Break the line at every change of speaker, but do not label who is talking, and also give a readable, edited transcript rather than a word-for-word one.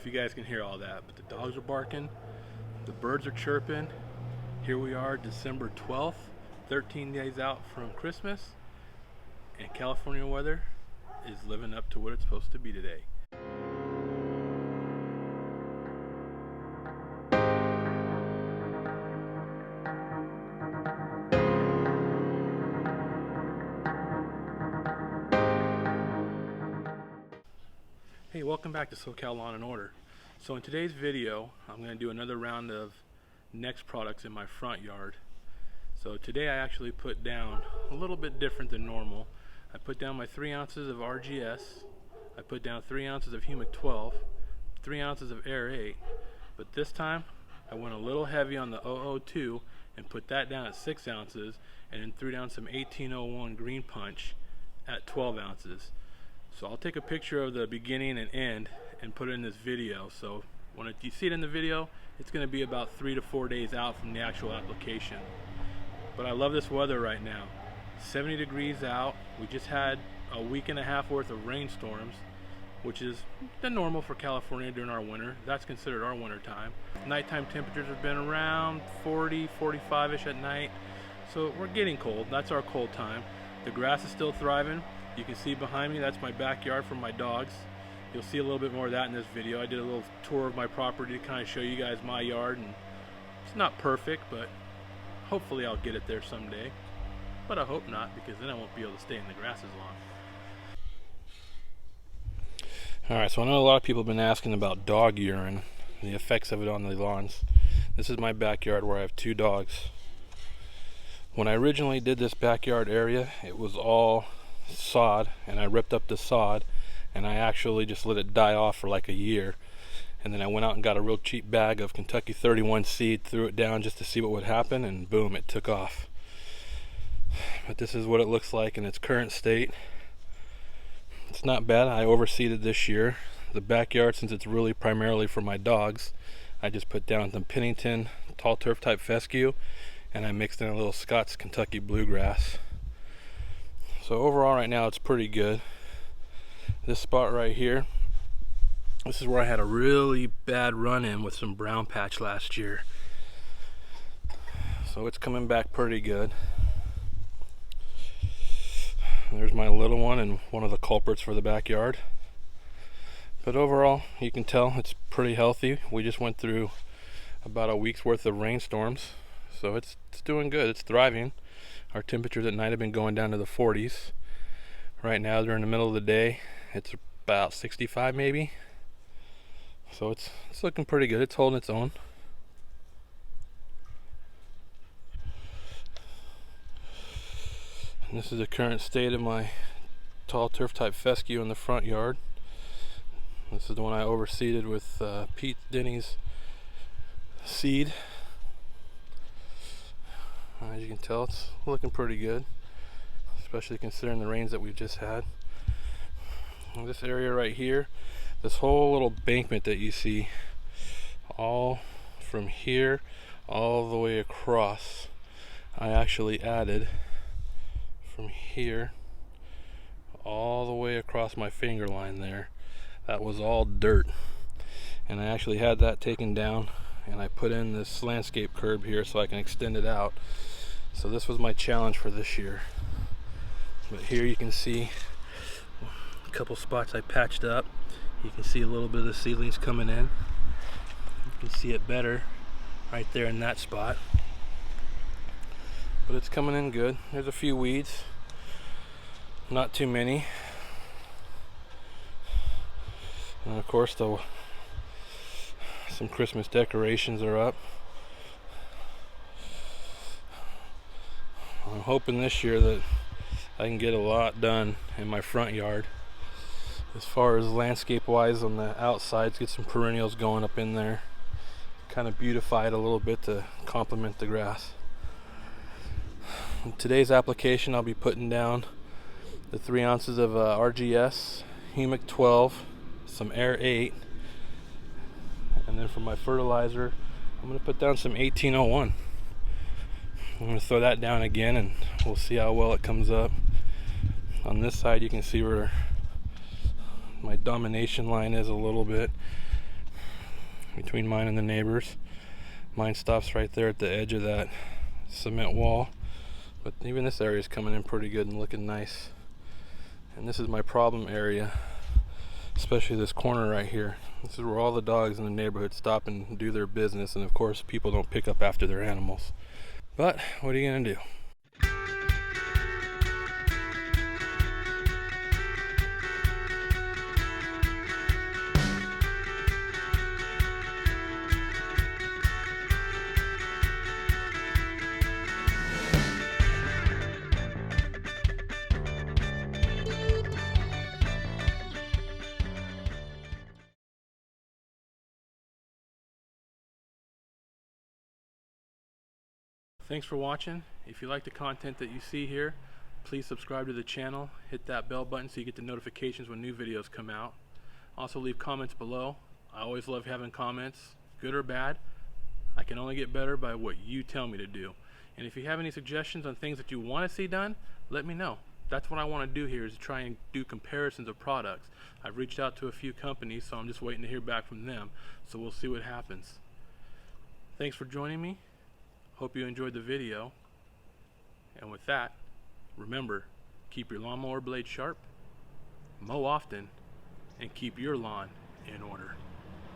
if you guys can hear all that, but the dogs are barking, the birds are chirping. Here we are, December 12th, 13 days out from Christmas, and California weather is living up to what it's supposed to be today. Hey, welcome back to SoCal Lawn and Order. So in today's video, I'm going to do another round of N-Ext products in my front yard. So today I actually put down a little bit different than normal. I put down my 3 ounces of RGS, I put down 3 ounces of Humid 12, 3 ounces of Air 8, but this time I went a little heavy on the 002 and put that down at 6 ounces, and then threw down some 1801 GreenPunch at 12 ounces. So I'll take a picture of the beginning and end and put it in this video. So when you see it in the video, it's going to be about 3 to 4 days out from the actual application. But I love this weather right now. 70 degrees out. We just had a week and a half worth of rainstorms, which is the normal for California during our winter. That's considered our winter time. Nighttime temperatures have been around 40, 45-ish at night. So we're getting cold. That's our cold time. The grass is still thriving. You can see behind me, that's my backyard for my dogs. You'll see a little bit more of that in this video. I did a little tour of my property to kind of show you guys my yard, and it's not perfect, but hopefully I'll get it there someday. But I hope not, because then I won't be able to stay in the grass as long. Alright, so I know a lot of people have been asking about dog urine, and the effects of it on the lawns. This is my backyard where I have 2 dogs. When I originally did this backyard area, it was all sod, and I ripped up the sod and I actually just let it die off for like a year, and then I went out and got a real cheap bag of Kentucky 31 seed, threw it down just to see what would happen, and boom, it took off. But this is what it looks like in its current state. It's not bad. I overseeded this year. The backyard, since it's really primarily for my dogs, I just put down some Pennington tall turf type fescue, and I mixed in a little Scott's Kentucky bluegrass. So overall right now it's pretty good. This spot right here, this is where I had a really bad run-in with some brown patch last year. So it's coming back pretty good. There's my little one and one of the culprits for the backyard. But overall, you can tell it's pretty healthy. We just went through about a week's worth of rainstorms, so it's doing good. It's thriving. Our temperatures at night have been going down to the 40s. Right now, during the middle of the day, it's about 65 maybe. So it's looking pretty good. It's holding its own. And this is the current state of my tall turf type fescue in the front yard. This is the one I overseeded with Pete Denny's seed. As you can tell, it's looking pretty good, especially considering the rains that we've just had. And this area right here, this whole little bankment that you see, all from here all the way across, I actually added from here all the way across my finger line there. That was all dirt, and I actually had that taken down, and I put in this landscape curb here so I can extend it out. So this was my challenge for this year. But here you can see a couple spots I patched up. You can see a little bit of the seedlings coming in. You can see it better right there in that spot. But it's coming in good. There's a few weeds, not too many. And of course some Christmas decorations are up. I'm hoping this year that I can get a lot done in my front yard as far as landscape wise on the outsides. Get some perennials going up in there, kind of beautify it a little bit to complement the grass. In today's application, I'll be putting down the 3 ounces of RGS, Humid 12, some Air 8, and then for my fertilizer I'm going to put down some 1801. I'm going to throw that down again, and we'll see how well it comes up. On this side you can see where my domination line is a little bit. between mine and the neighbors. Mine stops right there at the edge of that cement wall, but even this area is coming in pretty good and looking nice. And this is my problem area, especially this corner right here. This is where all the dogs in the neighborhood stop and do their business, and of course people don't pick up after their animals. But what are you gonna do? Thanks for watching. If you like the content that you see here, please subscribe to the channel, hit that bell button so you get the notifications when new videos come out. Also leave comments below. I always love having comments, good or bad. I can only get better by what you tell me to do. And if you have any suggestions on things that you want to see done, let me know. That's what I want to do here, is try and do comparisons of products. I've reached out to a few companies, so I'm just waiting to hear back from them. So we'll see what happens. Thanks for joining me. Hope you enjoyed the video. And with that, remember, keep your lawnmower blade sharp, mow often, and keep your lawn in order.